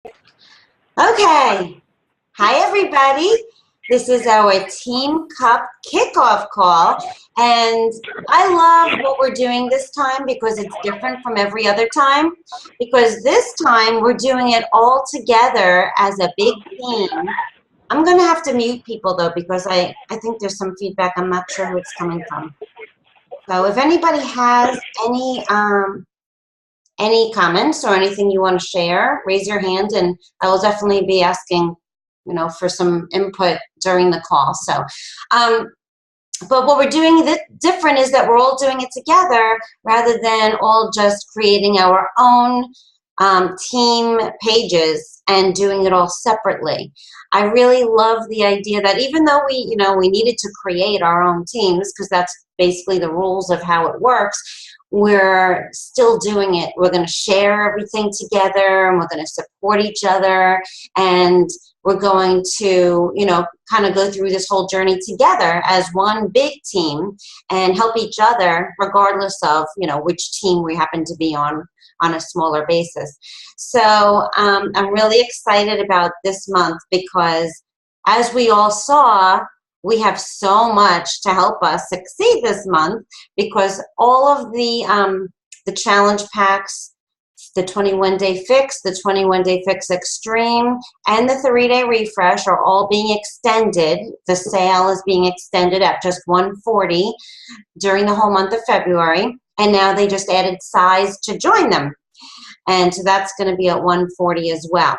Okay. Hi, everybody. This is our Team Cup kickoff call. And I love what we're doing this time because it's different from every other time. Because this time we're doing it all together as a big team. I'm going to have to mute people, though, because I think there's some feedback. I'm not sure who it's coming from. So if anybody has any comments or anything you want to share, raise your hand, and I will definitely be asking, for some input during the call. So, but what we're doing different is that we're all doing it together rather than all just creating our own team pages and doing it all separately. I really love the idea that even though we needed to create our own teams, because that's basically the rules of how it works, we're still doing it. We're going to share everything together, and we're going to support each other, and we're going to, kind of go through this whole journey together as one big team and help each other regardless of, which team we happen to be on a smaller basis. So I'm really excited about this month because, as we all saw, we have so much to help us succeed this month because all of the challenge packs, the 21-day fix, the 21-day fix extreme, and the 3-day refresh are all being extended. The sale is being extended at just $140 during the whole month of February, and now they just added size to join them. And so that's going to be at $140 as well.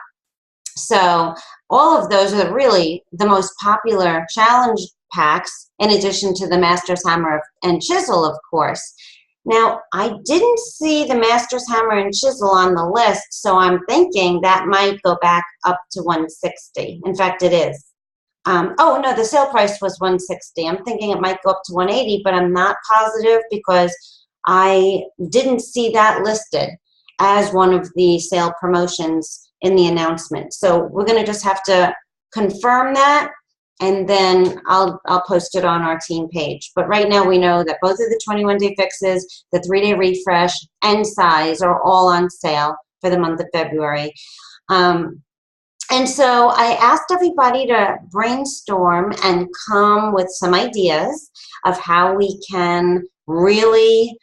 So all of those are really the most popular challenge packs, in addition to the Master's Hammer and Chisel, of course. Now, I didn't see the Master's Hammer and Chisel on the list, so I'm thinking that might go back up to $160. In fact, it is. Oh, no, the sale price was $160. I'm thinking it might go up to $180, but I'm not positive because I didn't see that listed as one of the sale promotions in the announcement. So we're going to just have to confirm that, and then I'll post it on our team page. But right now we know that both of the 21-day fixes, the 3-day refresh, and size are all on sale for the month of February. And so I asked everybody to brainstorm and come with some ideas of how we can really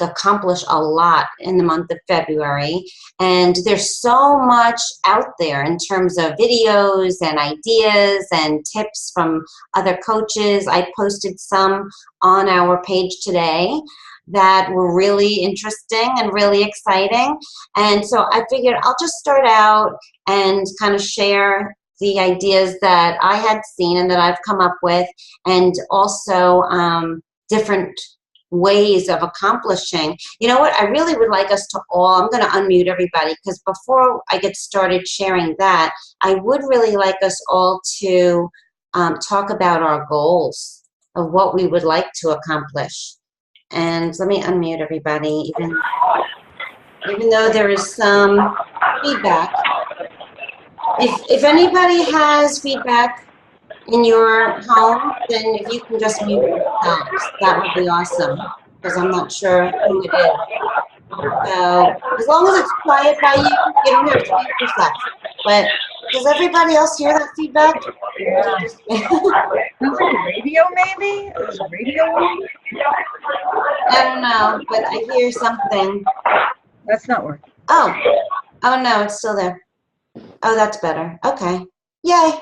accomplish a lot in the month of February. And there's so much out there in terms of videos and ideas and tips from other coaches. I posted some on our page today that were really interesting and really exciting. And so I figured I'll just start out and kind of share the ideas that I had seen and that I've come up with, and also different ways of accomplishing. You know what? I really would like us to all, I'm going to unmute everybody, because before I get started sharing that, I would really like us all to talk about our goals of what we would like to accomplish. And let me unmute everybody, even though there is some feedback. If anybody has feedback in your home, then if you can just mute yourselves, that would be awesome, because I'm not sure who it is. So as long as it's quiet by you, you don't have to mute yourself. But does everybody else hear that feedback? Yeah. Sounds like radio, maybe? Is it radio? I don't know, but I hear something. That's not working. Oh no, it's still there. Oh, that's better. Okay. Yay.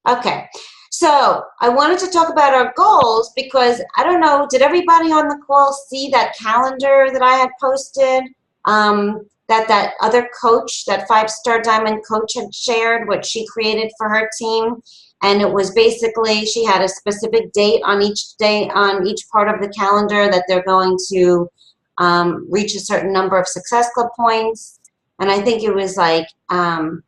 Okay, so I wanted to talk about our goals because I don't know, did everybody on the call see that calendar that I had posted? That other coach, that 5-star diamond coach, had shared what she created for her team, and it was basically she had a specific date on each day on each part of the calendar that they're going to reach a certain number of Success Club points, and I think it was like 8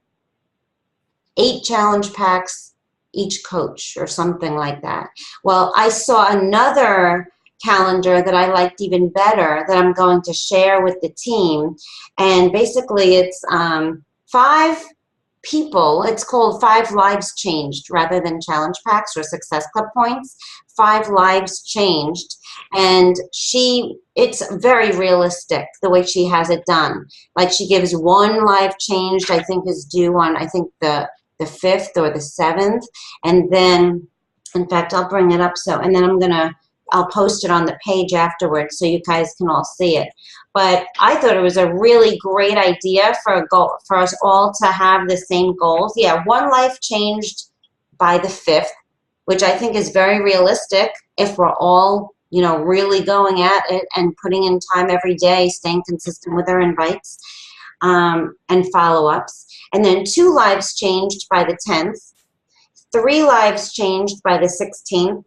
challenge packs each coach or something like that. Well, I saw another calendar that I liked even better that I'm going to share with the team, and basically it's 5 people. It's called 5 Lives Changed rather than challenge packs or success club points. 5 lives changed. And it's very realistic the way she has it done. Like she gives 1 life changed, I think is due on, I think the 5th or the 7th. And then, in fact, I'll bring it up. And then I'll post it on the page afterwards so you guys can all see it. But I thought it was a really great idea for us all to have the same goals. Yeah, 1 life changed by the 5th, which I think is very realistic if we're all, really going at it and putting in time every day, staying consistent with our invites and follow-ups. And then 2 lives changed by the 10th, 3 lives changed by the 16th,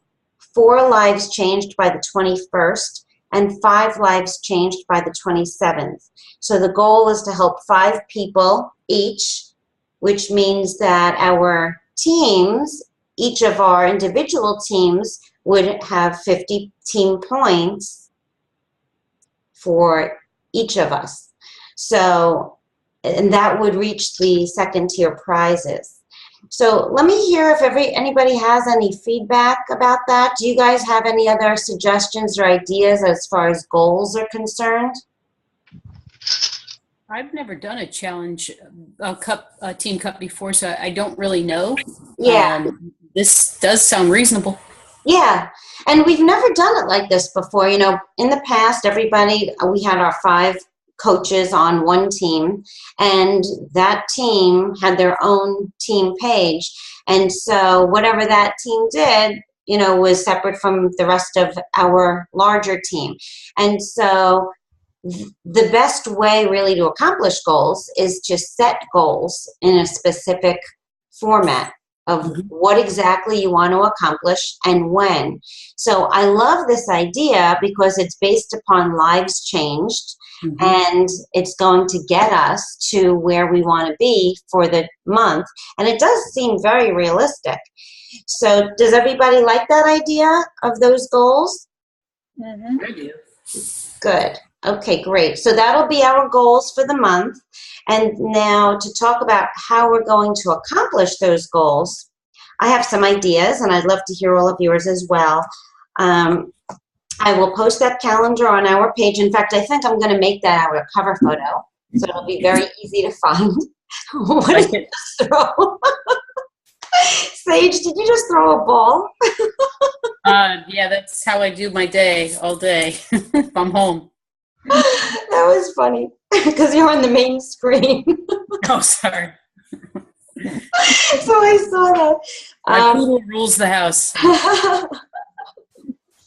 4 lives changed by the 21st, and 5 lives changed by the 27th. So the goal is to help 5 people each, which means that our teams, each of our individual teams, would have 50 team points for each of us. So, and that would reach the 2nd tier prizes. So let me hear if anybody has any feedback about that. Do you guys have any other suggestions or ideas as far as goals are concerned? I've never done a challenge, a team cup before, so I don't really know. Yeah. This does sound reasonable. Yeah, and we've never done it like this before. In the past, we had our 5 coaches on one team, and that team had their own team page. And so whatever that team did, was separate from the rest of our larger team. And so the best way really to accomplish goals is to set goals in a specific format of what exactly you want to accomplish and when. So I love this idea because it's based upon lives changed, and it's going to get us to where we want to be for the month. And it does seem very realistic. So does everybody like that idea of those goals? I do. Good. Okay, great. So that'll be our goals for the month. And now to talk about how we're going to accomplish those goals, I have some ideas, and I'd love to hear all of yours as well. I will post that calendar on our page. In fact, I think I'm going to make that our cover photo, so it'll be very easy to find. What did you just throw? Sage, did you just throw a ball? Yeah, that's how I do my day, all day, if I'm home. That was funny, because you're on the main screen. Oh, sorry. So I saw that. My poodle rules the house.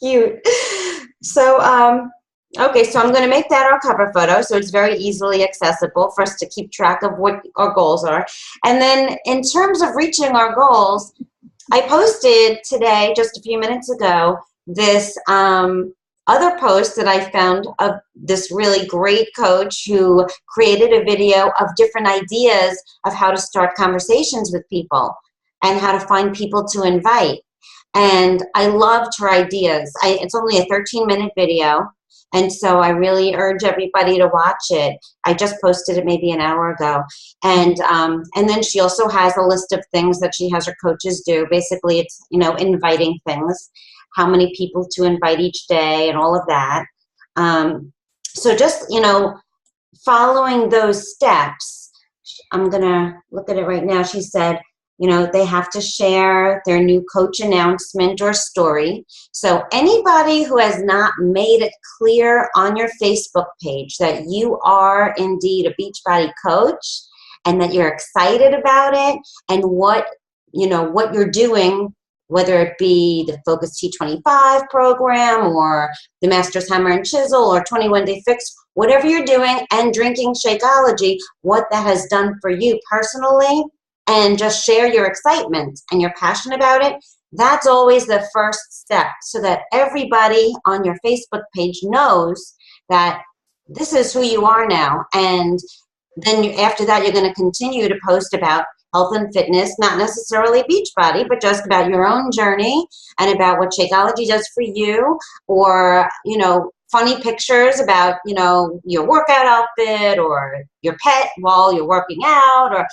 Cute. So, okay, so I'm going to make that our cover photo, so it's very easily accessible for us to keep track of what our goals are. And then in terms of reaching our goals, I posted today, just a few minutes ago, this other post that I found of this really great coach who created a video of different ideas of how to start conversations with people and how to find people to invite. And I loved her ideas. It's only a 13-minute video, and so I really urge everybody to watch it. I just posted it maybe an hour ago. And then she also has a list of things that she has her coaches do. Basically, it's, inviting things, how many people to invite each day and all of that. So just, following those steps, I'm going to look at it right now. She said, they have to share their new coach announcement or story. So anybody who has not made it clear on your Facebook page that you are indeed a Beachbody coach and that you're excited about it and what you're doing, whether it be the Focus T25 program or the Master's Hammer and Chisel or 21-Day Fix, whatever you're doing, and drinking Shakeology, what that has done for you personally, and just share your excitement and your passion about it. That's always the first step, so that everybody on your Facebook page knows that this is who you are now. And then after that, you're going to continue to post about health and fitness, not necessarily Beachbody, but just about your own journey and about what Shakeology does for you, or, funny pictures about, your workout outfit or your pet while you're working out, or,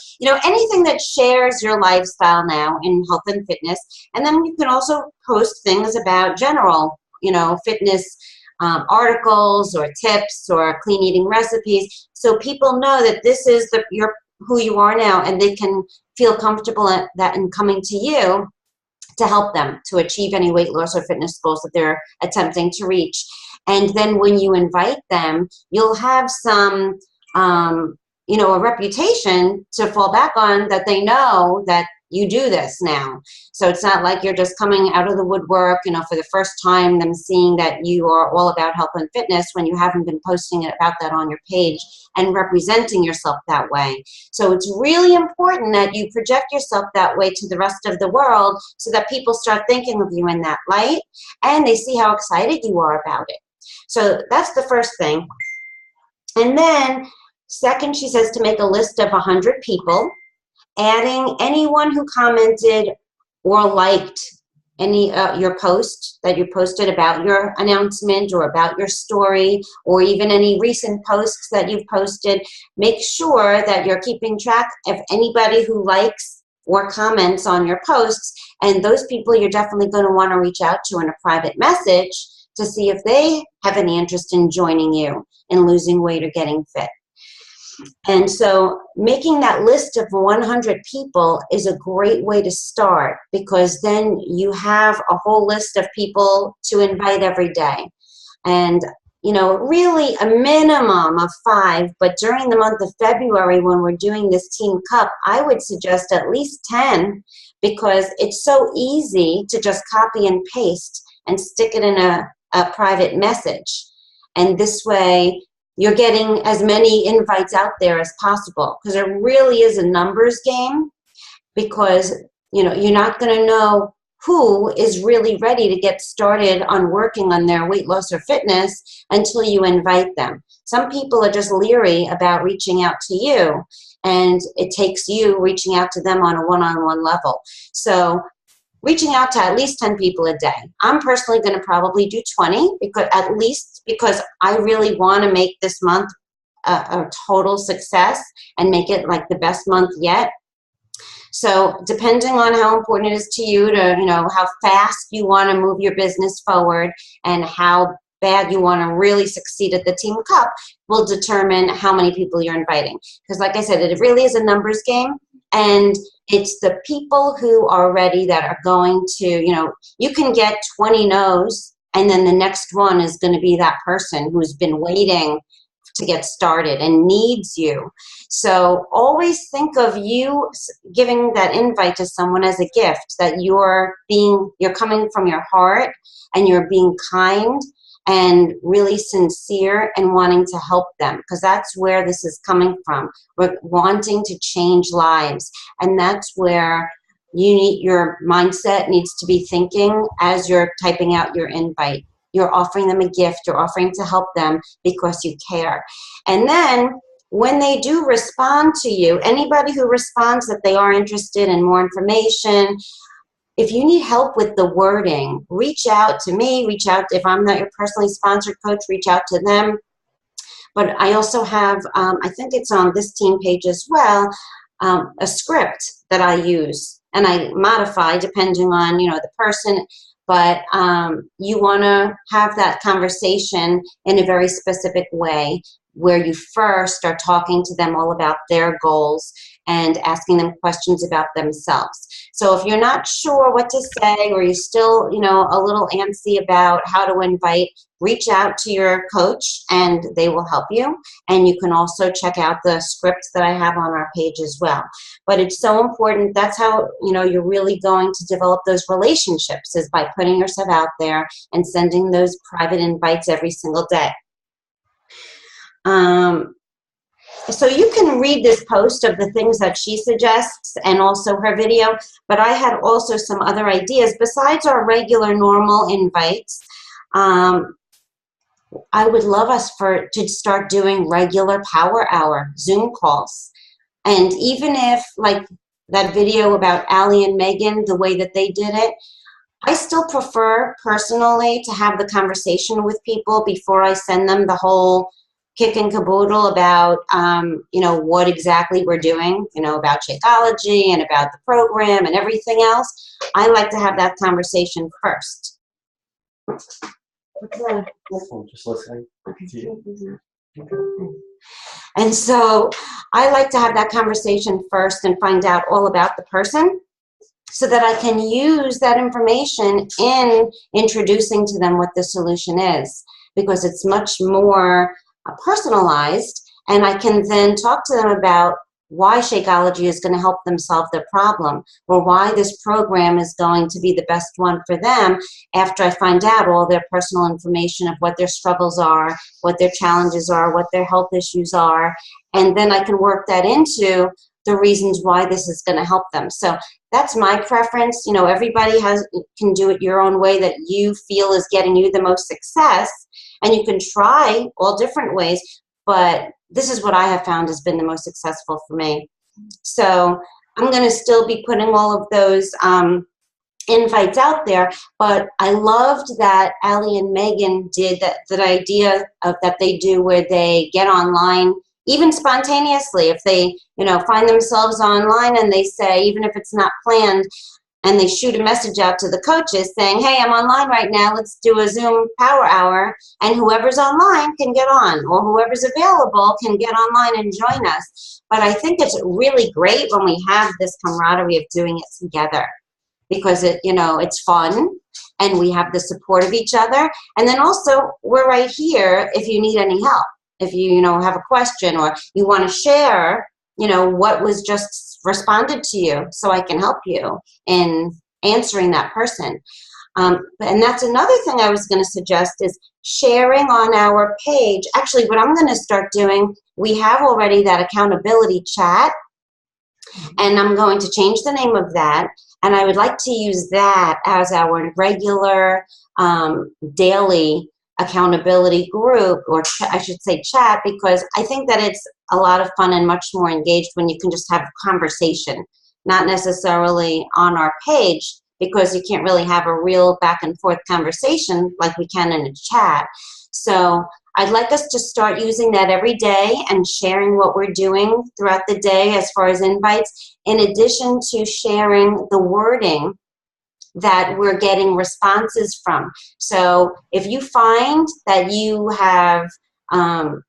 anything that shares your lifestyle now in health and fitness. And then you can also post things about general, fitness articles or tips or clean eating recipes, so people know that this is who you are now, and they can feel comfortable in coming to you to help them to achieve any weight loss or fitness goals that they're attempting to reach. And then when you invite them, you'll have some, a reputation to fall back on, that they know that you do this now. So it's not like you're just coming out of the woodwork, for the first time, them seeing that you are all about health and fitness when you haven't been posting about that on your page and representing yourself that way. So it's really important that you project yourself that way to the rest of the world, so that people start thinking of you in that light and they see how excited you are about it. So that's the first thing. And then second, she says to make a list of 100 people, adding anyone who commented or liked any your post that you posted about your announcement or about your story, or even any recent posts that you've posted. Make sure that you're keeping track of anybody who likes or comments on your posts, and those people you're definitely going to want to reach out to in a private message to see if they have any interest in joining you in losing weight or getting fit. And so making that list of 100 people is a great way to start, because then you have a whole list of people to invite every day. And, really a minimum of 5, but during the month of February, when we're doing this Team Cup, I would suggest at least 10, because it's so easy to just copy and paste and stick it in a private message. And this way, you're getting as many invites out there as possible, because it really is a numbers game, because, you're not going to know who is really ready to get started on working on their weight loss or fitness until you invite them. Some people are just leery about reaching out to you, and it takes you reaching out to them on a one-on-one level. So reaching out to at least 10 people a day. I'm personally going to probably do 20, because I really want to make this month a total success and make it like the best month yet. So depending on how important it is to you to, how fast you want to move your business forward and how bad you want to really succeed at the Team Cup, will determine how many people you're inviting. Because like I said, it really is a numbers game. And it's the people who are ready that are going to, you can get 20 no's, and then the next one is going to be that person who's been waiting to get started and needs you. So always think of you giving that invite to someone as a gift, that you're coming from your heart, and you're being kind and really sincere and wanting to help them, because that's where this is coming from. We're wanting to change lives, and that's where your mindset needs to be thinking as you're typing out your invite. You're offering them a gift. You're offering to help them because you care. And then when they do respond to you, anybody who responds that they are interested in more information, if you need help with the wording, reach out to me. If I'm not your personally sponsored coach, reach out to them. But I also have, I think it's on this team page as well, a script that I use, and I modify depending on, the person. But you want to have that conversation in a very specific way, where you first are talking to them all about their goals and asking them questions about themselves. So if you're not sure what to say, or you're still, a little antsy about how to invite, reach out to your coach and they will help you. And you can also check out the scripts that I have on our page as well. But it's so important. That's how, you're really going to develop those relationships, is by putting yourself out there and sending those private invites every single day. So you can read this post of the things that she suggests and also her video, but I had also some other ideas besides our regular normal invites. I would love us to start doing regular power hour Zoom calls. And even if, like that video about Allie and Megan, the way that they did it, I still prefer personally to have the conversation with people before I send them the whole kick and caboodle about, what exactly we're doing, about Shakeology and about the program and everything else. I like to have that conversation first. What's that? Oh, just listening to you. And so I like to have that conversation first and find out all about the person so that I can use that information in introducing to them what the solution is, because it's much more personalized, and I can then talk to them about why Shakeology is going to help them solve their problem, or why this program is going to be the best one for them after I find out all their personal information of what their struggles are, what their challenges are, what their health issues are, and then I can work that into the reasons why this is going to help them. So that's my preference. Everybody can do it your own way that you feel is getting you the most success, and you can try all different ways, but this is what I have found has been the most successful for me. So I'm going to still be putting all of those invites out there, but I loved that Allie and Megan did that idea of that they do where they get online, even spontaneously. If they, find themselves online and they say, even if it's not planned, and they shoot a message out to the coaches saying, hey, I'm online right now, let's do a Zoom power hour, and whoever's online can get on, or whoever's available can get online and join us. But I think it's really great when we have this camaraderie of doing it together, because it's fun, and we have the support of each other. And then also, we're right here if you need any help. If you, have a question, or you want to share, what was just responded to you, so I can help you in answering that person. And that's another thing I was going to suggest is sharing on our page. Actually, what I'm going to start doing, we have already that accountability chat, and I'm going to change the name of that. And I would like to use that as our regular daily accountability group, or I should say chat, because I think that it's a lot of fun and much more engaged when you can just have a conversation, not necessarily on our page, because you can't really have a real back and forth conversation like we can in a chat. So I'd like us to start using that every day and sharing what we're doing throughout the day as far as invites, in addition to sharing the wording that we're getting responses from. So if you find that you have an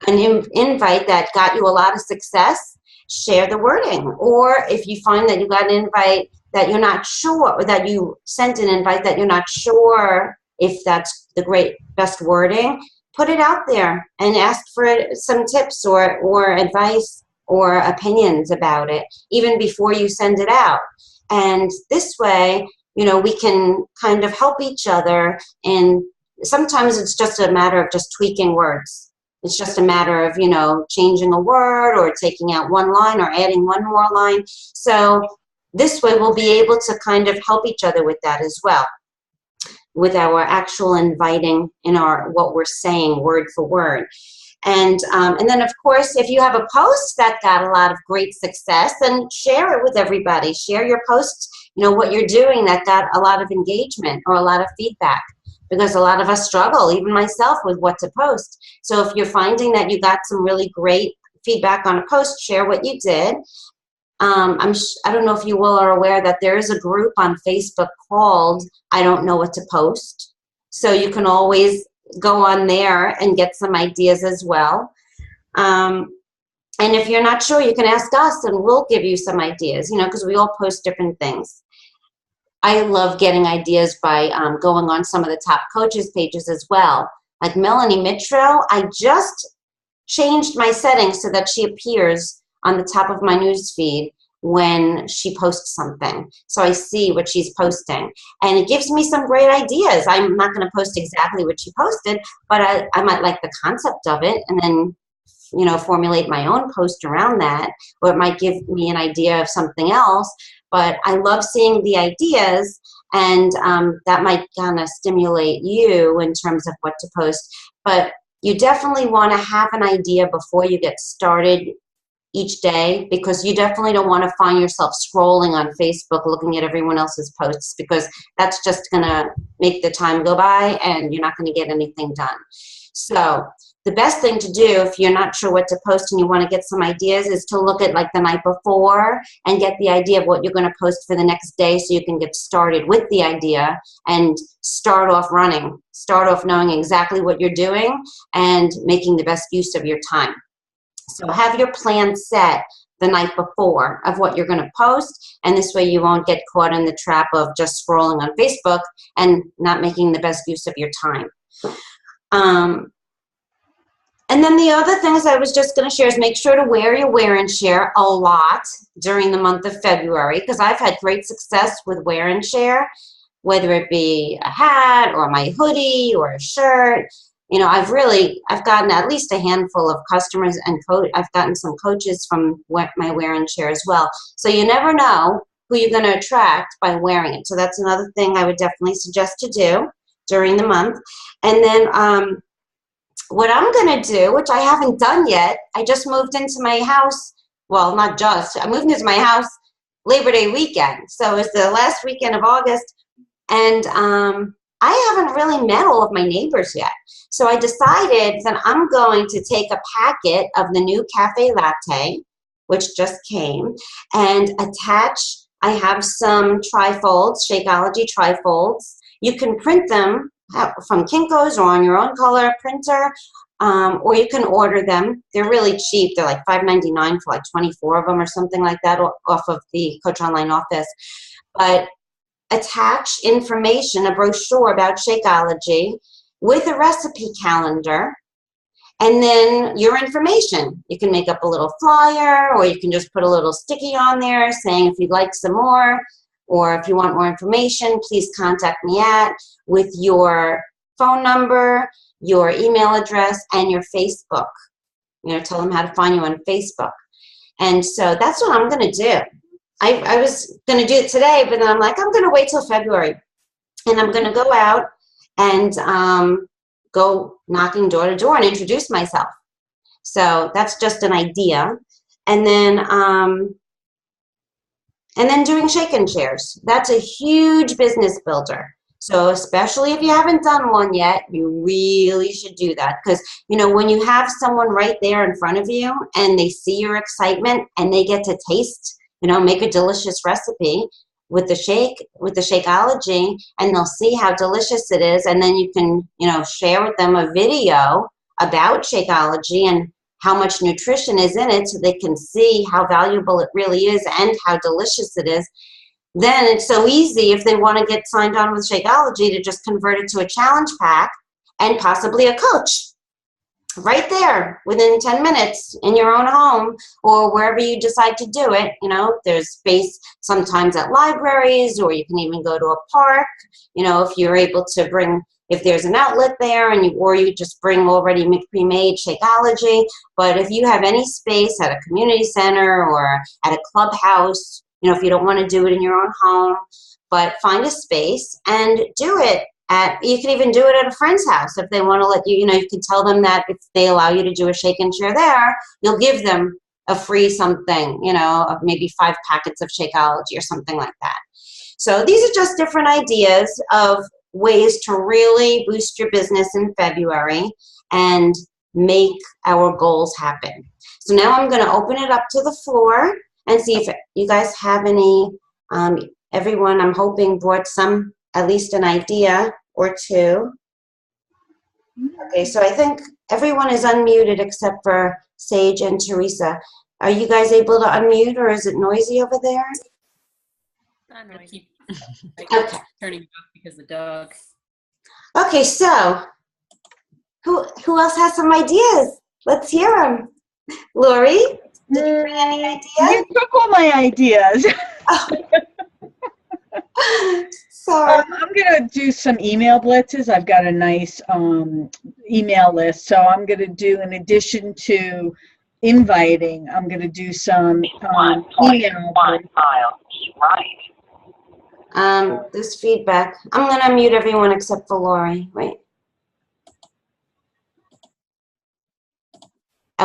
invite that got you a lot of success, share the wording. Or if you find that you got an invite that you're not sure, or that you sent an invite that you're not sure if that's the best wording, put it out there and ask for some tips or advice or opinions about it, even before you send it out. And this way, we can kind of help each other. And sometimes it's just a matter of just tweaking words. It's just a matter of, changing a word or taking out one line or adding one more line. So this way we'll be able to kind of help each other with that as well, with our actual inviting in what we're saying word for word. And then, of course, if you have a post that got a lot of great success, then share it with everybody. Share your post, what you're doing that got a lot of engagement or a lot of feedback, because a lot of us struggle, even myself, with what to post. So if you're finding that you got some really great feedback on a post, share what you did. I don't know if you all are aware that there is a group on Facebook called I Don't Know What to Post. So you can always go on there and get some ideas as well. And if you're not sure, you can ask us and we'll give you some ideas, because we all post different things. I love getting ideas by going on some of the top coaches pages as well. Like Melanie Mitro, I just changed my settings so that she appears on the top of my news feed when she posts something. So I see what she's posting. And it gives me some great ideas. I'm not going to post exactly what she posted, but I might like the concept of it and then, formulate my own post around that. Or it might give me an idea of something else. But I love seeing the ideas, and that might kind of stimulate you in terms of what to post. But you definitely want to have an idea before you get started each day, because you definitely don't want to find yourself scrolling on Facebook looking at everyone else's posts, because that's just going to make the time go by and you're not going to get anything done. So the best thing to do if you're not sure what to post and you want to get some ideas is to look at like the night before and get the idea of what you're going to post for the next day, so you can get started with the idea and start off running, start off knowing exactly what you're doing and making the best use of your time. So have your plan set the night before of what you're going to post, and this way you won't get caught in the trap of just scrolling on Facebook and not making the best use of your time. And then the other things I was just going to share is make sure to wear your wear and share a lot during the month of February, because I've had great success with wear and share, whether it be a hat or my hoodie or a shirt. You know, I've gotten at least a handful of customers, and I've gotten some coaches from my wear and share as well. So you never know who you're going to attract by wearing it. So that's another thing I would definitely suggest to do during the month. And then what I'm going to do, which I haven't done yet, I just moved into my house. Well, not just. I moved into my house Labor Day weekend. So it was the last weekend of August. And I haven't really met all of my neighbors yet. So I decided that I'm going to take a packet of the new cafe latte, which just came, and attach, I have some trifolds, Shakeology trifolds. You can print them from Kinko's or on your own color printer, or you can order them. They're really cheap. They're like $5.99 for like 24 of them or something like that off of the Coach Online office. But attach information, a brochure about Shakeology with a recipe calendar, and then your information. You can make up a little flyer, or you can just put a little sticky on there saying if you'd like some more, or if you want more information, please contact me with your phone number, your email address, and your Facebook. You know, tell them how to find you on Facebook. And so that's what I'm going to do. I was going to do it today, but then I'm like, I'm going to wait till February. And I'm going to go out and go knocking door to door and introduce myself. So that's just an idea. And then doing shake and shares. That's a huge business builder. So especially if you haven't done one yet, you really should do that. Because, you know, when you have someone right there in front of you and they see your excitement and they get to taste, you know, make a delicious recipe with the Shakeology, and they'll see how delicious it is. And then you can, you know, share with them a video about Shakeology and how much nutrition is in it, so they can see how valuable it really is and how delicious it is. Then it's so easy, if they want to get signed on with Shakeology, to just convert it to a challenge pack and possibly a coach right there within 10 minutes in your own home or wherever you decide to do it. You know, there's space sometimes at libraries, or you can even go to a park. You know, if you're able to bring, if there's an outlet there, and you just bring already pre-made Shakeology. But if you have any space at a community center or at a clubhouse, you know, if you don't want to do it in your own home, but find a space and do it. You can even do it at a friend's house if they want to let you, you know, you can tell them that if they allow you to do a shake and share there, you'll give them a free something, you know, of maybe 5 packets of Shakeology or something like that. So these are just different ideas of ways to really boost your business in February and make our goals happen. So now I'm going to open it up to the floor and see if you guys have any, everyone I'm hoping brought some, at least an idea or two. Okay, so I think everyone is unmuted except for Sage and Teresa. Are you guys able to unmute, or is it noisy over there? I keep Okay. turning off because the dog. Okay, so who else has some ideas? Let's hear them. Lori, did you bring any ideas? You took all my ideas. Sorry. I'm going to do some email blitzes. I've got a nice email list. So I'm going to do, in addition to inviting, I'm going to do some email. There's feedback. I'm going to unmute everyone except for Lori. Wait.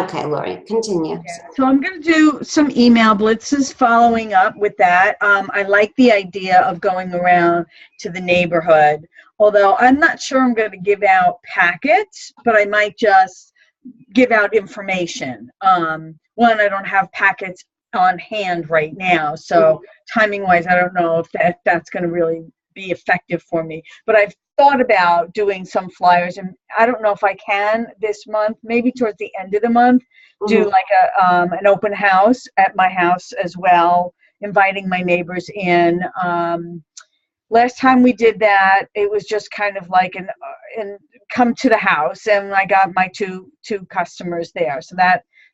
Okay, Lori, continue. So I'm going to do some email blitzes following up with that. I like the idea of going around to the neighborhood, although I'm not sure I'm going to give out packets, but I might just give out information. One, I don't have packets on hand right now, so timing wise, I don't know if that's going to really be effective for me. But I've thought about doing some flyers, and I don't know if I can this month, maybe towards the end of the month, do like an open house at my house as well, inviting my neighbors in. Last time we did that, it was just kind of like an come to the house, and I got my two customers there. So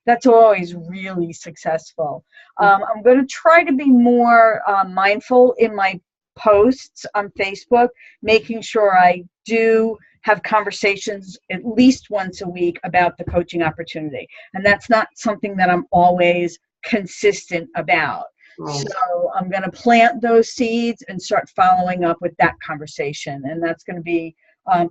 that's always really successful. I'm going to try to be more mindful in my posts on Facebook, making sure I do have conversations at least once a week about the coaching opportunity. And that's not something that I'm always consistent about. Right. So I'm going to plant those seeds and start following up with that conversation. And that's going to be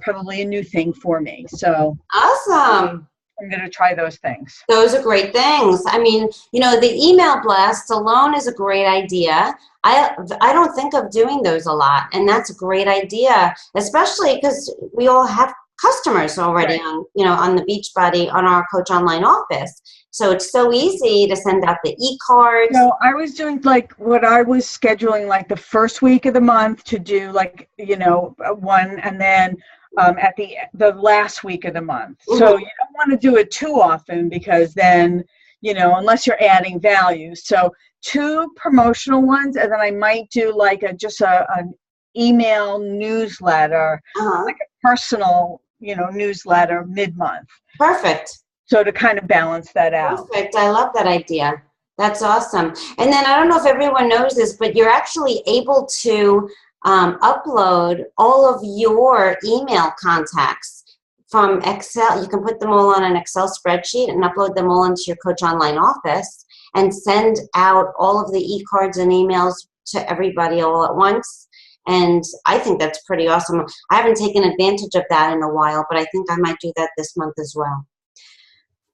probably a new thing for me. So Awesome. I'm going to try those things. Those are great things. I mean, the email blasts alone is a great idea. I don't think of doing those a lot, and that's a great idea, especially because we all have customers already on the Beachbody, on our Coach Online office. So it's so easy to send out the e-cards. So I was doing what I was scheduling the first week of the month to do one, and then at the last week of the month. So you don't want to do it too often, because then, unless you're adding value. So 2 promotional ones, and then I might do an email newsletter, like a personal, newsletter mid-month. Perfect. So to kind of balance that out. Perfect. I love that idea. That's awesome. And then I don't know if everyone knows this, but you're actually able to upload all of your email contacts from Excel. You can put them all on an Excel spreadsheet and upload them all into your Coach Online office and send out all of the e-cards and emails to everybody all at once. And I think that's pretty awesome. I haven't taken advantage of that in a while, but I think I might do that this month as well.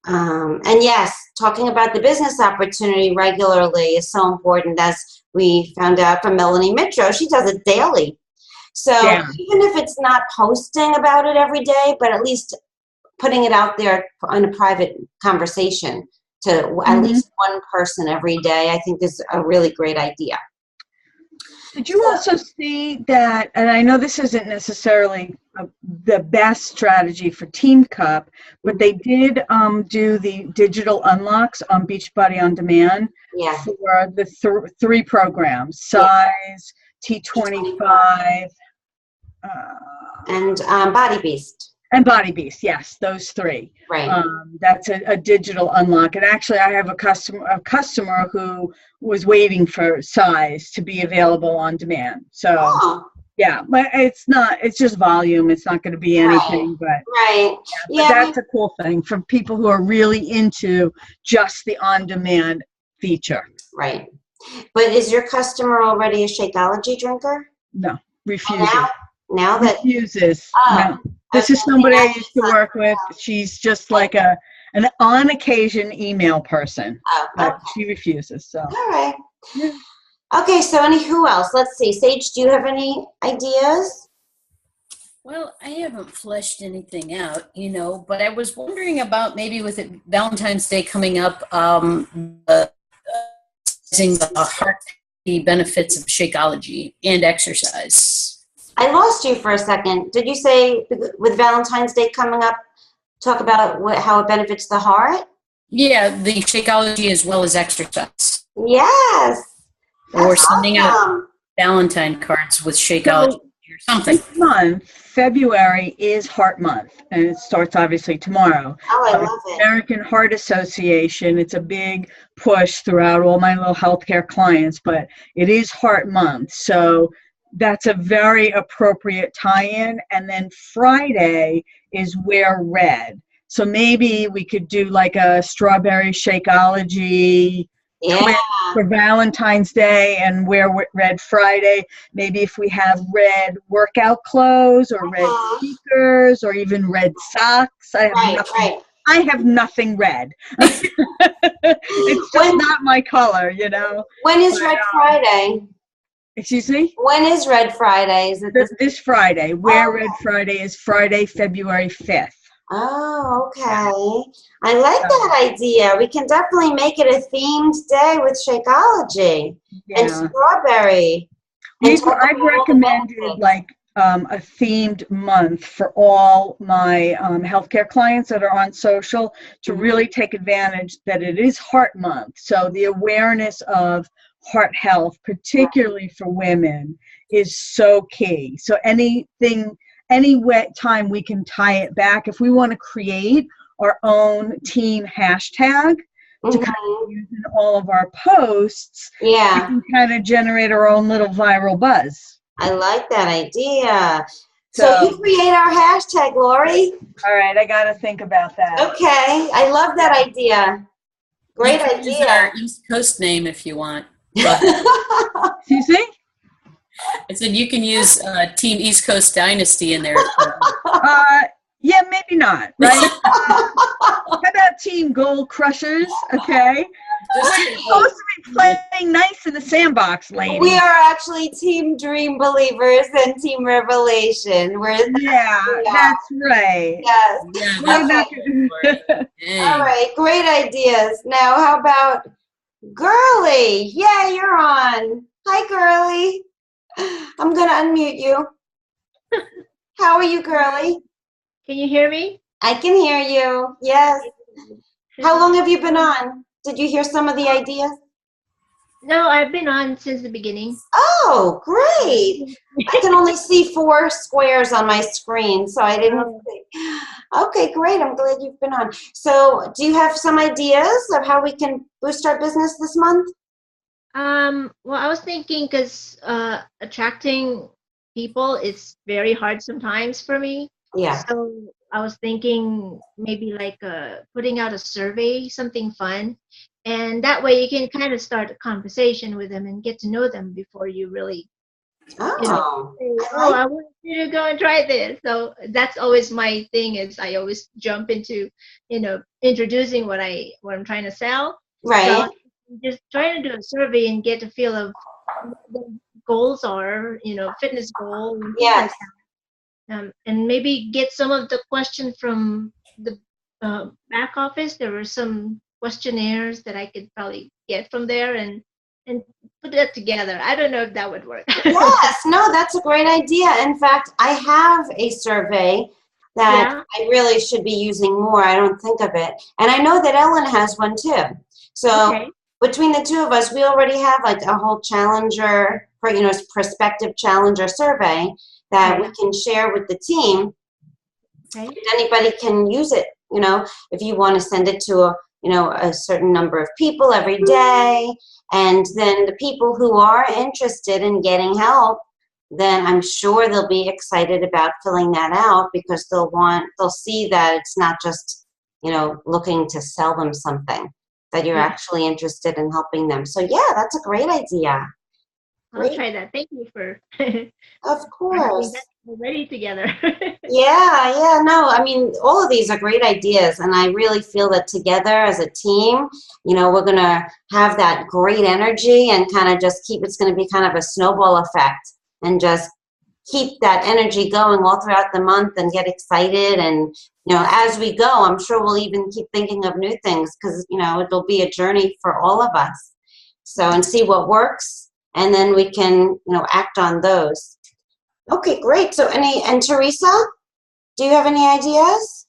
And yes, talking about the business opportunity regularly is so important, as we found out from Melanie Mitro. She does it daily. So even if it's not posting about it every day, but at least putting it out there in a private conversation to at least one person every day, I think is a really great idea. Did you also see that, and I know this isn't necessarily the best strategy for Team Cup, but they did do the digital unlocks on Beachbody On Demand for the 3 programs, Size, T25, and Body Beast. And Body Beast, yes, those 3. Right. That's a digital unlock. And actually, I have a customer who was waiting for Size to be available on demand. So, yeah, but it's just volume. It's not going to be anything, but but that's a cool thing for people who are really into just the on-demand feature. Right. But is your customer already a Shakeology drinker? No, refuses. Now that refuses. No. This is somebody I used to work with. She's just like an on-occasion email person, but she refuses. So. All right. Okay, so who else? Let's see. Sage, do you have any ideas? Well, I haven't fleshed anything out, but I was wondering about maybe with it Valentine's Day coming up, the heart benefits of Shakeology and exercise. I lost you for a second. Did you say with Valentine's Day coming up, talk about how it benefits the heart? Yeah, the Shakeology as well as exercise. Yes. Or sending out Valentine cards with Shakeology or something. This month, February, is Heart Month, and it starts obviously tomorrow. Oh, I love it. American Heart Association. It's a big push throughout all my little healthcare clients, but it is Heart Month. So that's a very appropriate tie-in. And then Friday is Wear Red. So maybe we could do like a strawberry Shakeology for Valentine's Day and Wear Red Friday. Maybe if we have red workout clothes or red sneakers or even red socks. I I have nothing red. It's just not my color, you know. When is Red Friday? Excuse me? When is Red Friday? Is it This Friday. Red Friday is Friday, February 5th. Oh, okay. I like that idea. We can definitely make it a themed day with Shakeology and strawberry. I've recommended like a themed month for all my healthcare clients that are on social to really take advantage that it is Heart Month. So the awareness of heart health, particularly for women, is so key. So any time we can tie it back, if we want to create our own team hashtag to kind of use in all of our posts, we can kind of generate our own little viral buzz. I like that idea. So you create our hashtag, Lori. All right, I got to think about that. Okay, I love that idea. Great idea. Use our East Coast name if you want. Excuse me? I said you can use Team East Coast Dynasty in there. Yeah, maybe not, right? How about Team Gold Crushers, okay? We're supposed to be playing nice in the sandbox, lady. We are actually Team Dream Believers and Team Revelation. That's right. Yes. All right, great ideas. Now, how about Girly? Yeah, you're on. Hi, Girly. I'm going to unmute you. How are you, Girly? Can you hear me? I can hear you. Yes. How long have you been on? Did you hear some of the ideas? No, I've been on since the beginning. Oh, great. I can only see 4 squares on my screen, so I didn't see. Okay, great. I'm glad you've been on. So do you have some ideas of how we can boost our business this month? Well, I was thinking because attracting people is very hard sometimes for me. Yeah. So I was thinking maybe like putting out a survey, something fun. And that way you can kind of start a conversation with them and get to know them before you really, say, I want you to go and try this. So that's always my thing is I always jump into, introducing what I'm trying to sell. Right. So just trying to do a survey and get a feel of what the goals are, fitness goals. Yes. And maybe get some of the questions from the back office. There were some questionnaires that I could probably get from there and put that together. I don't know if that would work. Yes, no, that's a great idea. In fact, I have a survey that I really should be using more. I don't think of it. And I know that Ellen has one too. So between the two of us, we already have like a whole challenger, prospective challenger survey that we can share with the team. And anybody can use it, if you want to send it to a certain number of people every day. And then the people who are interested in getting help, then I'm sure they'll be excited about filling that out because they'll see that it's not just, looking to sell them something, that you're actually interested in helping them. So yeah, that's a great idea. I'll try that. Thank you for of course. We're ready together. No, I mean, all of these are great ideas, and I really feel that together as a team, we're going to have that great energy and kind of just it's going to be kind of a snowball effect and just keep that energy going all throughout the month and get excited. And, as we go, I'm sure we'll even keep thinking of new things because, it'll be a journey for all of us. So, and see what works. And then we can, act on those. Okay, great. So and Teresa, do you have any ideas?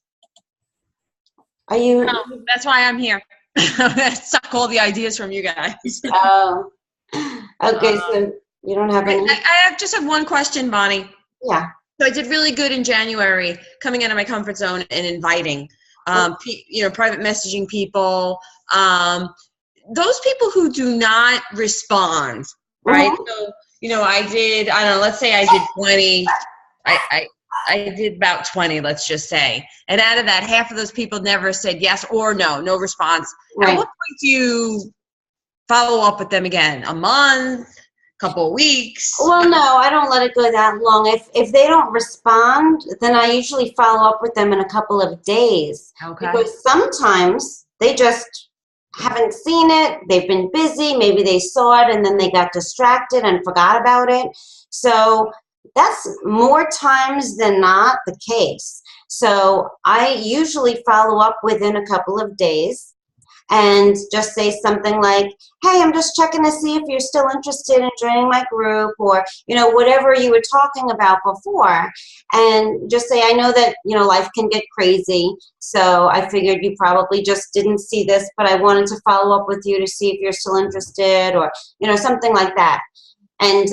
Are you? No, that's why I'm here. Suck all the ideas from you guys. Oh, okay. So you don't have any? I just have one question, Bonnie. Yeah. So I did really good in January, coming out of my comfort zone and inviting, private messaging people. Those people who do not respond. Right. So, let's say I did 20. I did about 20, let's just say. And out of that, half of those people never said yes or no response. Right. At what point do you follow up with them again? A month, couple of weeks? Well, no, I don't let it go that long. If they don't respond, then I usually follow up with them in a couple of days. Okay. Because sometimes they just haven't seen it. They've been busy. Maybe they saw it and then they got distracted and forgot about it. So that's more times than not the case. So I usually follow up within a couple of days and just say something like, hey, I'm just checking to see if you're still interested in joining my group, or, whatever you were talking about before. And just say, I know that, life can get crazy. So I figured you probably just didn't see this, but I wanted to follow up with you to see if you're still interested, or, something like that. And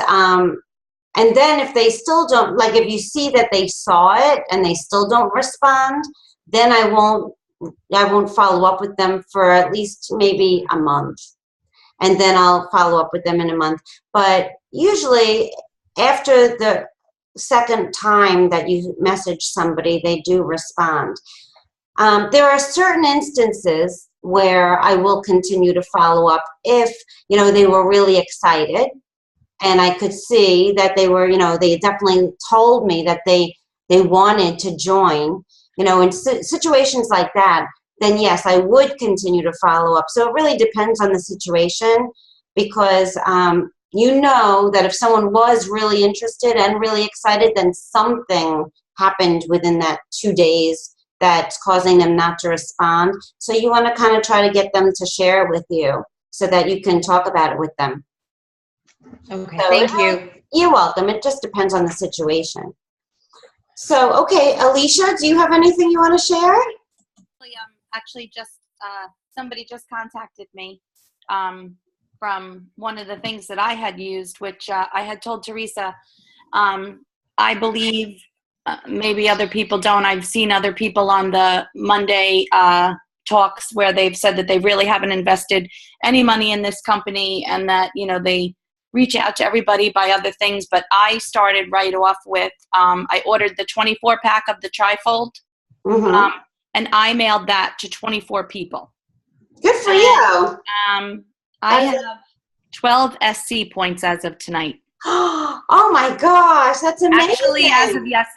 then if they still don't, like if you see that they saw it and they still don't respond, then I won't follow up with them for at least maybe a month. And then I'll follow up with them in a month. But usually after the second time that you message somebody, they do respond. There are certain instances where I will continue to follow up if, they were really excited. And I could see that they were, they definitely told me that they wanted to join. In situations like that, then yes, I would continue to follow up. So it really depends on the situation, because that if someone was really interested and really excited, then something happened within that 2 days that's causing them not to respond. So you want to kind of try to get them to share it with you so that you can talk about it with them. Okay, So thank you. You're welcome. It just depends on the situation. So, okay, Alicia, do you have anything you want to share? Actually, just somebody just contacted me from one of the things that I had used, which I had told Teresa. I believe maybe other people don't. I've seen other people on the Monday talks where they've said that they really haven't invested any money in this company, and that they reach out to everybody, buy other things. But I started right off with, I ordered the 24-pack of the trifold, and I mailed that to 24 people. Good for you. I have 12 SC points as of tonight. Oh my gosh, that's amazing. Actually,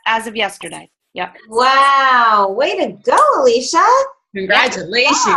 as of yesterday. Yep. Wow, way to go, Alicia. Congratulations.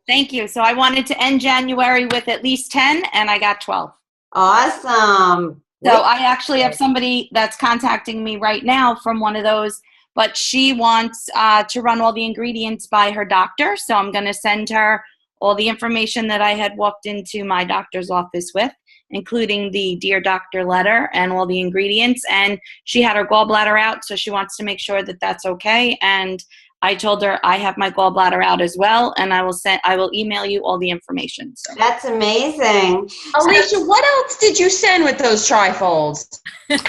Thank you. So I wanted to end January with at least 10, and I got 12. Awesome. So I actually have somebody that's contacting me right now from one of those, but she wants to run all the ingredients by her doctor. So I'm going to send her all the information that I had walked into my doctor's office with, including the Dear Doctor letter and all the ingredients. And she had her gallbladder out, so she wants to make sure that that's okay. And I told her I have my gallbladder out as well, and I will email you all the information. So. That's amazing. Alicia, what else did you send with those trifolds?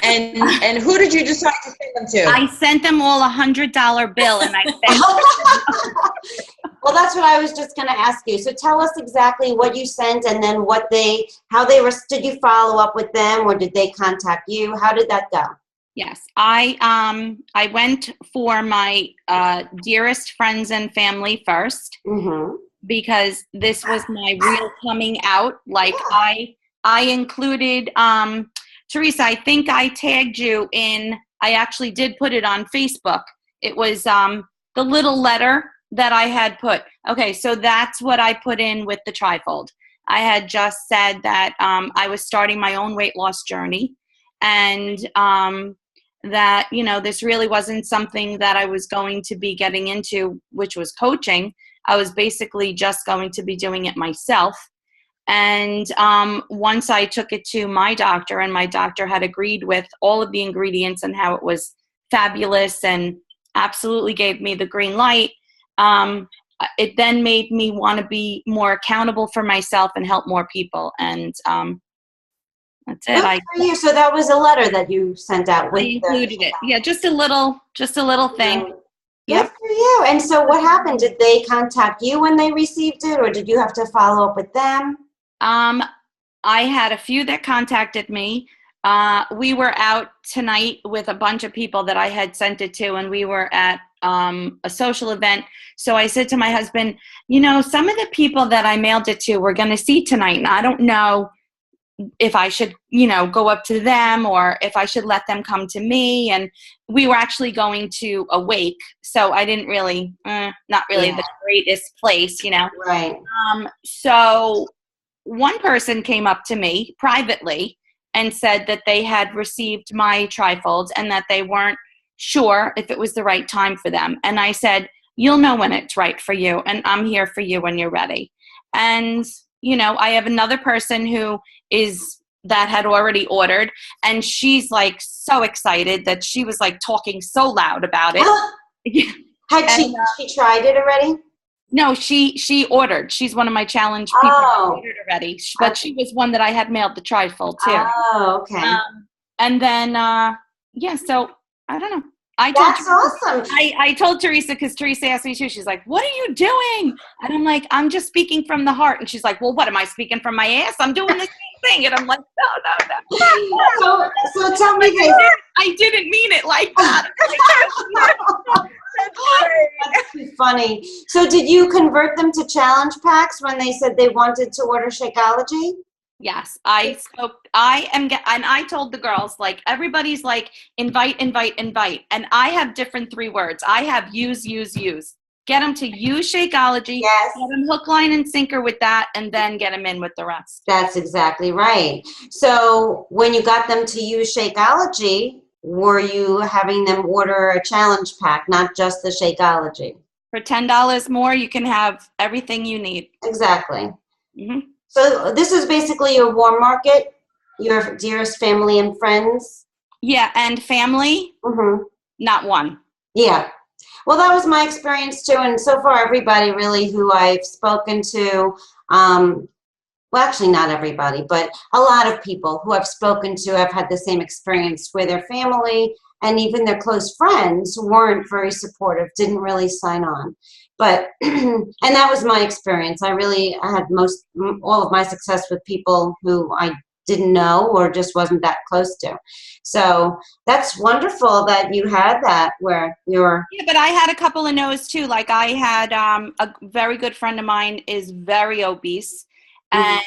And who did you decide to send them to? I sent them all $100 bill, and I sent Well, that's what I was just going to ask you. So tell us exactly what you sent, and then did you follow up with them, or did they contact you? How did that go? Yes, I went for my dearest friends and family first, because this was my real coming out. Like I included Teresa. I think I tagged you in. I actually did put it on Facebook. It was the little letter that I had put. Okay, so that's what I put in with the trifold. I had just said that I was starting my own weight loss journey, and that, this really wasn't something that I was going to be getting into, which was coaching. I was basically just going to be doing it myself. And once I took it to my doctor, and my doctor had agreed with all of the ingredients and how it was fabulous and absolutely gave me the green light, it then made me want to be more accountable for myself and help more people. And that's it. Good for you. So that was a letter that you sent out with. I included it. Yeah, just a little thing. Good for you. And so what happened? Did they contact you when they received it, or did you have to follow up with them? I had a few that contacted me. We were out tonight with a bunch of people that I had sent it to, and we were at a social event. So I said to my husband, some of the people that I mailed it to we're going to see tonight, and I don't know if I should, go up to them or if I should let them come to me. And we were actually going to a wake, so I didn't really, not really the greatest place, Right. So one person came up to me privately and said that they had received my trifolds and that they weren't sure if it was the right time for them. And I said, you'll know when it's right for you, and I'm here for you when you're ready. And, I have another person that had already ordered, and she's like so excited that she was like talking so loud about it. Had she tried it already? No, she ordered. She's one of my challenge people that ordered already. But she was one that I had mailed the trifold to. Oh, okay. And then, so I don't know. That's awesome. I told Teresa, because Teresa asked me too. She's like, what are you doing? And I'm like, I'm just speaking from the heart. And she's like, well, what, am I speaking from my ass? I'm doing the same thing. And I'm like, no. So tell me this. I didn't mean it like that. That's too funny. So did you convert them to challenge packs when they said they wanted to order Shakeology? Yes, I told the girls, like, everybody's like, invite. And I have different 3 words. I have use. Get them to use Shakeology, yes. Get them hook, line, and sinker with that, and then get them in with the rest. That's exactly right. So when you got them to use Shakeology, were you having them order a challenge pack, not just the Shakeology? For $10 more, you can have everything you need. Exactly. Mm-hmm. So this is basically your warm market, your dearest family and friends? Yeah, and family, not one. Yeah. Well, that was my experience too. And so far, everybody really who I've spoken to, well, actually not everybody, but a lot of people who I've spoken to have had the same experience where their family and even their close friends weren't very supportive, didn't really sign on. But, and that was my experience. I had all of my success with people who I didn't know or just wasn't that close to. So that's wonderful that you had that where you're. Yeah, but I had a couple of no's too. Like I had a very good friend of mine is very obese, and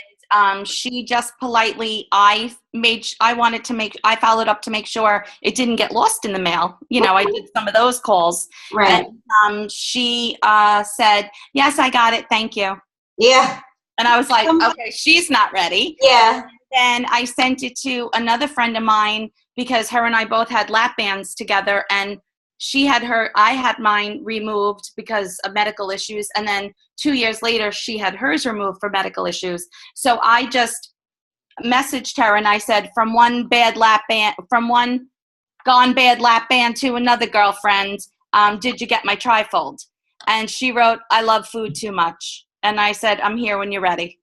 she just politely, I followed up to make sure it didn't get lost in the mail. I did some of those calls. Right. And she said, yes, I got it. Thank you. Yeah. And I was like, okay, she's not ready. Yeah. Then I sent it to another friend of mine because her and I both had lap bands together, and I had mine removed because of medical issues. And then 2 years later, she had hers removed for medical issues. So I just messaged her and I said, from one gone bad lap band to another girlfriend, did you get my trifold? And she wrote, I love food too much. And I said, I'm here when you're ready.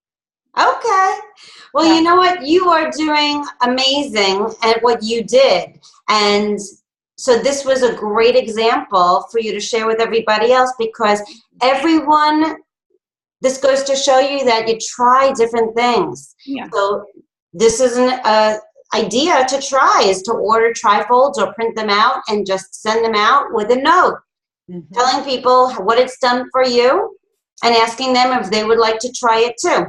Okay. Well, You know what? You are doing amazing at what you did. And so this was a great example for you to share with everybody else, because this goes to show you that you try different things. Yeah. So this is an idea to try, is to order trifolds or print them out and just send them out with a note, telling people what it's done for you and asking them if they would like to try it too.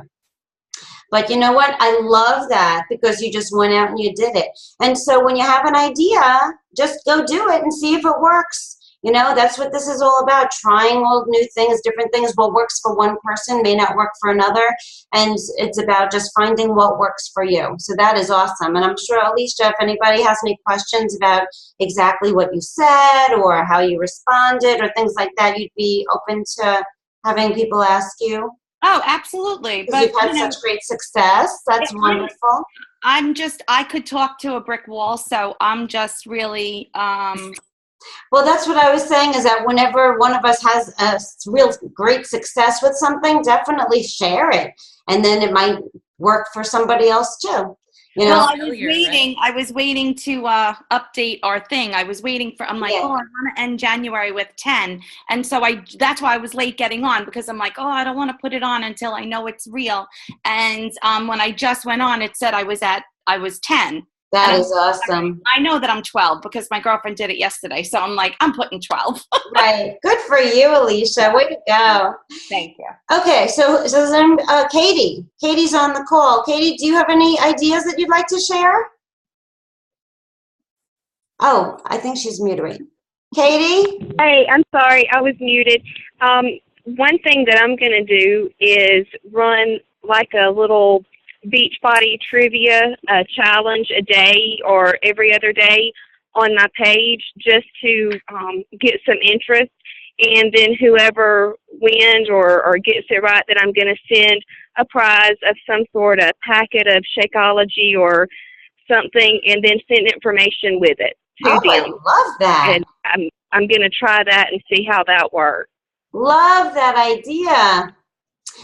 But you know what? I love that, because you just went out and you did it. And so when you have an idea, just go do it and see if it works. That's what this is all about, trying all new things, different things. What works for one person may not work for another. And it's about just finding what works for you. So that is awesome. And I'm sure, Alicia, if anybody has any questions about exactly what you said or how you responded or things like that, you'd be open to having people ask you. Oh, absolutely. But you've had such great success. That's wonderful. I could talk to a brick wall, so I'm just really. Well, that's what I was saying, is that whenever one of us has a real great success with something, definitely share it. And then it might work for somebody else too. Well, I was waiting to update our thing. I was waiting for, I'm like, I want to end January with 10. And so that's why I was late getting on, because I'm like, I don't want to put it on until I know it's real. And when I just went on, it said I was 10. That is awesome. I know that I'm 12 because my girlfriend did it yesterday. So I'm like, I'm putting 12. Right. Good for you, Alicia. Way to go. Thank you. Okay, so then Katie. Katie's on the call. Katie, do you have any ideas that you'd like to share? Oh, I think she's muted. Katie? Hey, I'm sorry, I was muted. One thing that I'm going to do is run like a little Beachbody trivia challenge a day or every other day on my page just to get some interest. And then whoever wins or gets it right, then I'm going to send a prize of some sort, a packet of Shakeology or something, and then send information with it to Oh, I them. love that. And I'm going to try that and see how that works. Love that idea.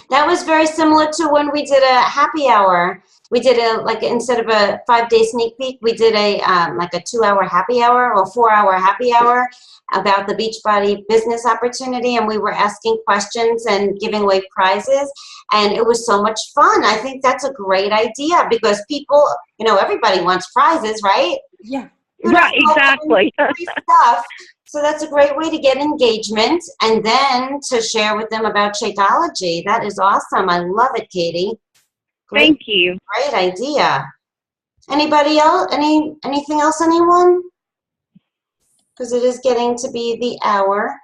That was very similar to when we did a happy hour. We did instead of a 5-day sneak peek, we did a 2-hour happy hour or 4-hour happy hour about the Beachbody business opportunity, and we were asking questions and giving away prizes, and it was so much fun. I think that's a great idea because people, everybody wants prizes, right? Yeah. Right, exactly. Free stuff. So that's a great way to get engagement and then to share with them about Shakeology. That is awesome. I love it, Katie. Thank you. Great idea. Anybody else? Anything else, anyone? Because it is getting to be the hour.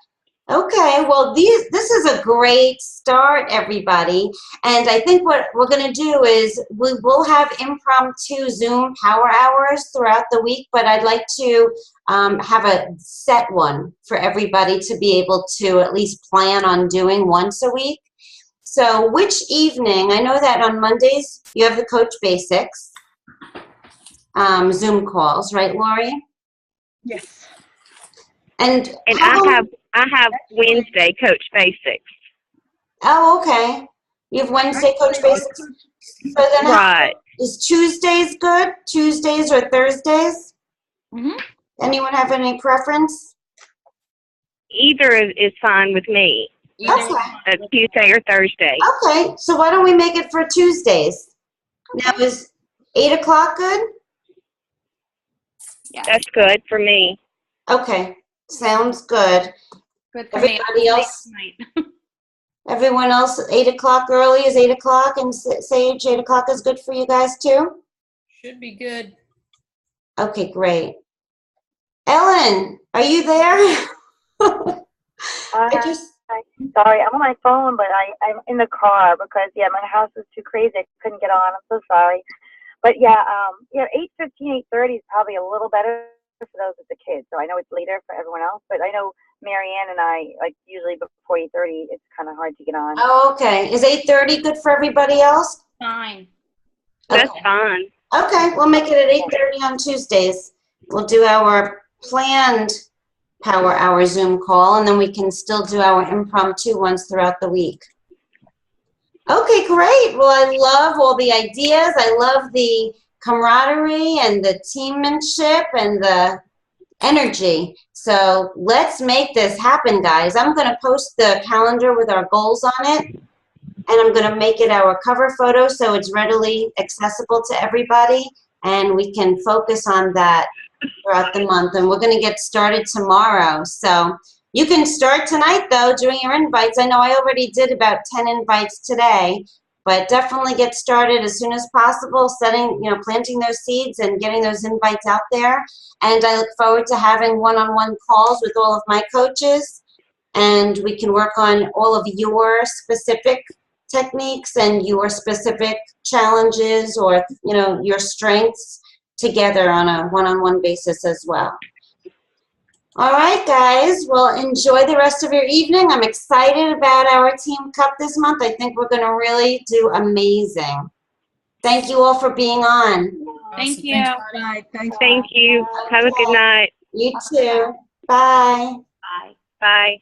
Okay, well, this is a great start, everybody. And I think what we're going to do is we will have impromptu Zoom power hours throughout the week, but I'd like to have a set one for everybody to be able to at least plan on doing once a week. So which evening, I know that on Mondays you have the Coach Basics Zoom calls, right, Lori? Yes. And I have Wednesday Coach Basics. Oh, okay. You have Wednesday Coach Basics. So then Right. Is Tuesdays good? Tuesdays or Thursdays? Mm-hmm. Anyone have any preference? Either is fine with me. Okay. Tuesday or Thursday. Okay, so why don't we make it for Tuesdays? Okay. Now, is 8 o'clock good? Yeah. That's good for me. Okay, sounds good. Good for Everybody me. else? Everyone else, 8 o'clock early is 8 o'clock, and Sage, 8 o'clock is good for you guys too? Should be good. Okay, great. Ellen, are you there? I'm sorry, I'm on my phone, but I'm in the car because, my house is too crazy. I couldn't get on. I'm so sorry. But 8:15, 8:30 is probably a little better for those with the kids. So I know it's later for everyone else, but I know Marianne and I, usually before 8:30, it's kind of hard to get on. Oh, okay. Is 8:30 good for everybody else? Fine. That's fine. Okay, we'll make it at 8:30 on Tuesdays. We'll do our planned power hour Zoom call, and then we can still do our impromptu ones throughout the week. Okay, great. Well, I love all the ideas. I love the camaraderie and the teammanship and the energy. So let's make this happen, guys. I'm going to post the calendar with our goals on it, and I'm going to make it our cover photo so it's readily accessible to everybody, and we can focus on that throughout the month. And we're going to get started tomorrow. So you can start tonight, though, doing your invites. I know I already did about 10 invites today, but definitely get started as soon as possible, planting those seeds and getting those invites out there. And I look forward to having one-on-one calls with all of my coaches, and we can work on all of your specific techniques and your specific challenges or, your strengths together on a one-on-one basis as well. All right, guys. Well, enjoy the rest of your evening. I'm excited about our Team Cup this month. I think we're going to really do amazing. Thank you all for being on. Thank you. Thank you. Have a good night. You too. Bye. Bye. Bye.